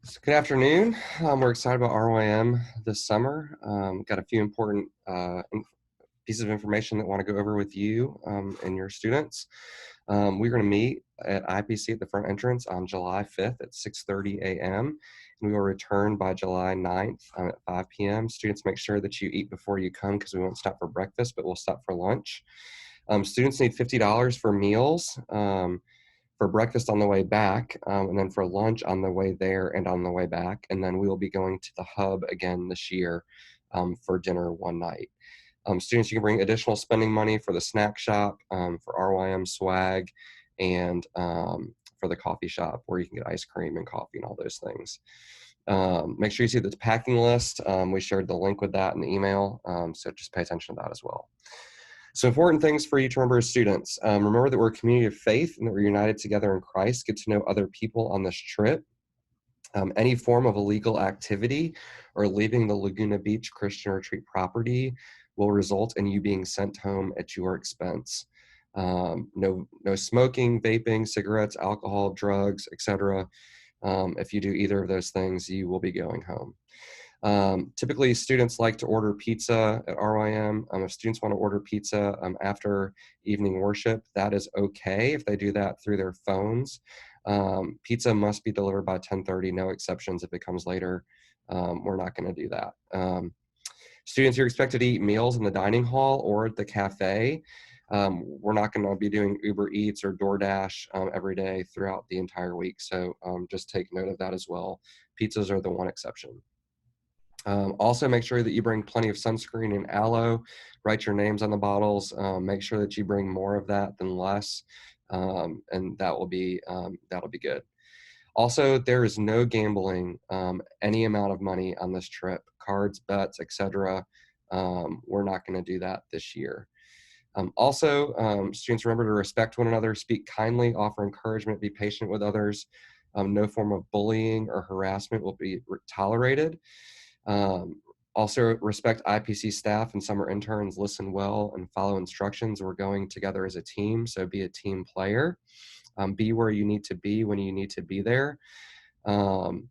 So good afternoon. We're excited about RYM this summer. Got a few important pieces of information that I want to go over with you and your students. We're going to meet at IPC at the front entrance on July 5th at 6:30 a.m. And we will return by July 9th at 5 p.m. Students, make sure that you eat before you come because we won't stop for breakfast, but we'll stop for lunch. Students need $50 for meals. For breakfast on the way back, and then for lunch on the way there and on the way back. And then we will be going to the hub again this year for dinner one night. Students, you can bring additional spending money for the snack shop, for RYM swag, and for the coffee shop where you can get ice cream and coffee and all those things. Make sure you see the packing list. We shared the link with that in the email, so just pay attention to that as well. So important things for you to remember as students. Remember that we're a community of faith and that we're united together in Christ. Get to know other people on this trip. Any form of illegal activity or leaving the Laguna Beach Christian Retreat property will result in you being sent home at your expense. No smoking, vaping, cigarettes, alcohol, drugs, etc. If you do either of those things, you will be going home. Typically, students like to order pizza at RYM. If students want to order pizza after evening worship, that is okay if they do that through their phones. Pizza must be delivered by 10:30, no exceptions if it comes later. We're not going to do that. Students, you're expected to eat meals in the dining hall or at the cafe. We're not going to be doing Uber Eats or DoorDash every day throughout the entire week, so just take note of that as well. Pizzas are the one exception. Also, make sure that you bring plenty of sunscreen and aloe. Write your names on the bottles. Make sure that you bring more of that than less, and that'll be good. Also, there is no gambling any amount of money on this trip. Cards, bets, etc. We're not going to do that this year. Students, remember to respect one another, speak kindly, offer encouragement, be patient with others. No form of bullying or harassment will be tolerated. Also respect IPC staff and summer interns, listen well and follow instructions. We're going together as a team, so be a team player. Be where you need to be when you need to be there. And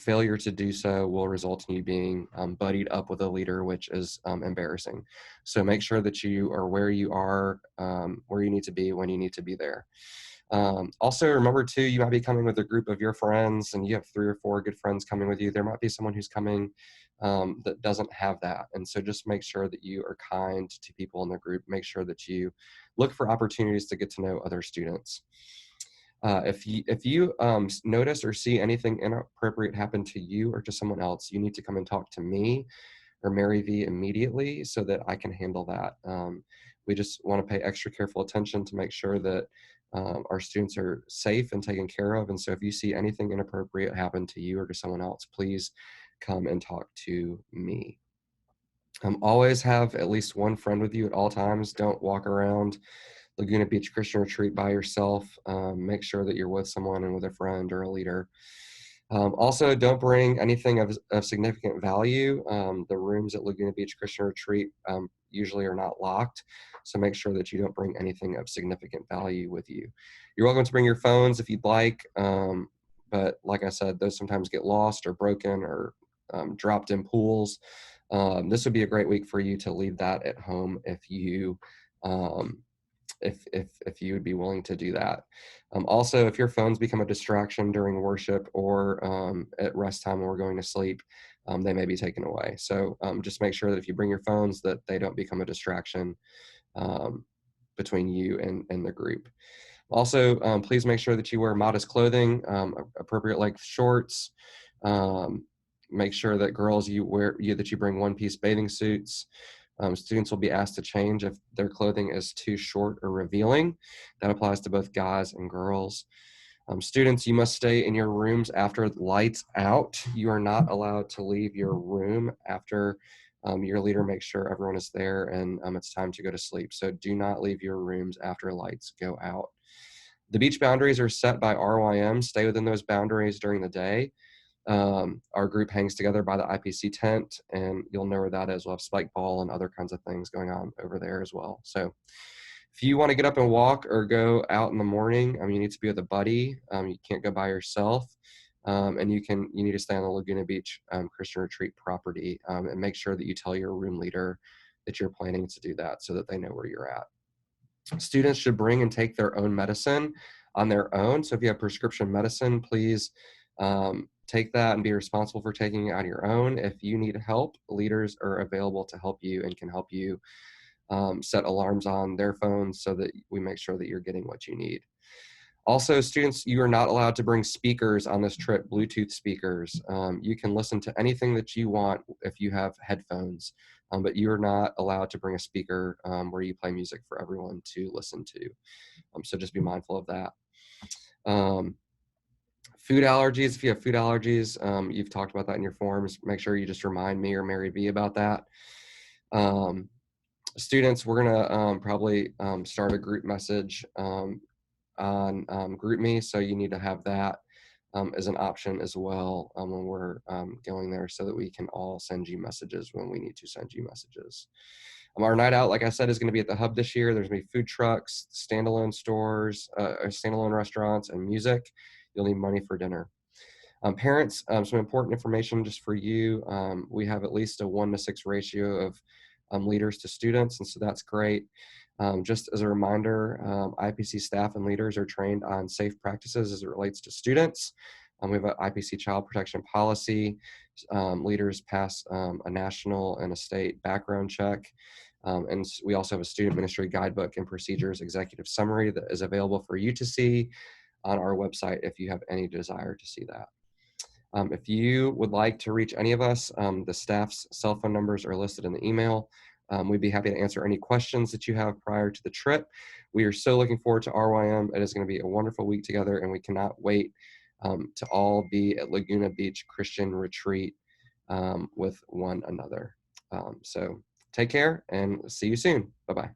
failure to do so will result in you being buddied up with a leader, which is embarrassing. So make sure that you are where you are, where you need to be when you need to be there. Also, remember too, you might be coming with a group of your friends and you have 3 or 4 good friends coming with you. There might be someone who's coming that doesn't have that. And so just make sure that you are kind to people in the group. Make sure that you look for opportunities to get to know other students. If you notice or see anything inappropriate happen to you or to someone else, you need to come and talk to me or Mary V immediately so that I can handle that. We just want to pay extra careful attention to make sure that our students are safe and taken care of. And so if you see anything inappropriate happen to you or to someone else, please come and talk to me. Always have at least one friend with you at all times. Don't walk around Laguna Beach Christian Retreat by yourself. Make sure that you're with someone and with a friend or a leader. Also, don't bring anything of significant value. The rooms at Laguna Beach Christian Retreat usually are not locked, so make sure that you don't bring anything of significant value with you. You're welcome to bring your phones if you'd like, but like I said, those sometimes get lost or broken or dropped in pools. This would be a great week for you to leave that at home if you if you would be willing to do that. Also, if your phones become a distraction during worship or at rest time when we're going to sleep, they may be taken away. So just make sure that if you bring your phones that they don't become a distraction between you and the group. Also, please make sure that you wear modest clothing, appropriate length shorts. Make sure that girls, that you bring one-piece bathing suits. Students will be asked to change if their clothing is too short or revealing. That applies to both guys and girls. Students, you must stay in your rooms after lights out. You are not allowed to leave your room after your leader makes sure everyone is there and it's time to go to sleep. So do not leave your rooms after lights go out. The beach boundaries are set by RYM. Stay within those boundaries during the day. Our group hangs together by the IPC tent, and you'll know where that is. We'll have spike ball and other kinds of things going on over there as well. So if you want to get up and walk or go out in the morning, you need to be with a buddy. You can't go by yourself. and you need to stay on the Laguna Beach Christian Retreat property, and make sure that you tell your room leader that you're planning to do that so that they know where you're at. Students should bring and take their own medicine on their own. So if you have prescription medicine, please take that and be responsible for taking it on your own. If you need help, leaders are available to help you and can help you set alarms on their phones so that we make sure that you're getting what you need. Also, students, you are not allowed to bring speakers on this trip, Bluetooth speakers. You can listen to anything that you want if you have headphones, but you are not allowed to bring a speaker where you play music for everyone to listen to. So just be mindful of that. Food allergies, if you have food allergies, you've talked about that in your forms. Make sure you just remind me or Mary B about that. Students, we're gonna probably start a group message on GroupMe, so you need to have that as an option as well when we're going there, so that we can all send you messages when we need to send you messages. Our night out, like I said, is going to be at the Hub this year. There's going to be food trucks, standalone stores, standalone restaurants, and music. You'll need money for dinner. Parents, some important information just for you. We have at least a 1-to-6 ratio of leaders to students, and so that's great. Just as a reminder, IPC staff and leaders are trained on safe practices as it relates to students. We have an IPC child protection policy. Leaders pass a national and a state background check. And we also have a student ministry guidebook and procedures executive summary that is available for you to see on our website if you have any desire to see that. If you would like to reach any of us, the staff's cell phone numbers are listed in the email. We'd be happy to answer any questions that you have prior to the trip. We are so looking forward to RYM. It is going to be a wonderful week together, and we cannot wait to all be at Laguna Beach Christian Retreat with one another. So take care and see you soon. Bye-bye.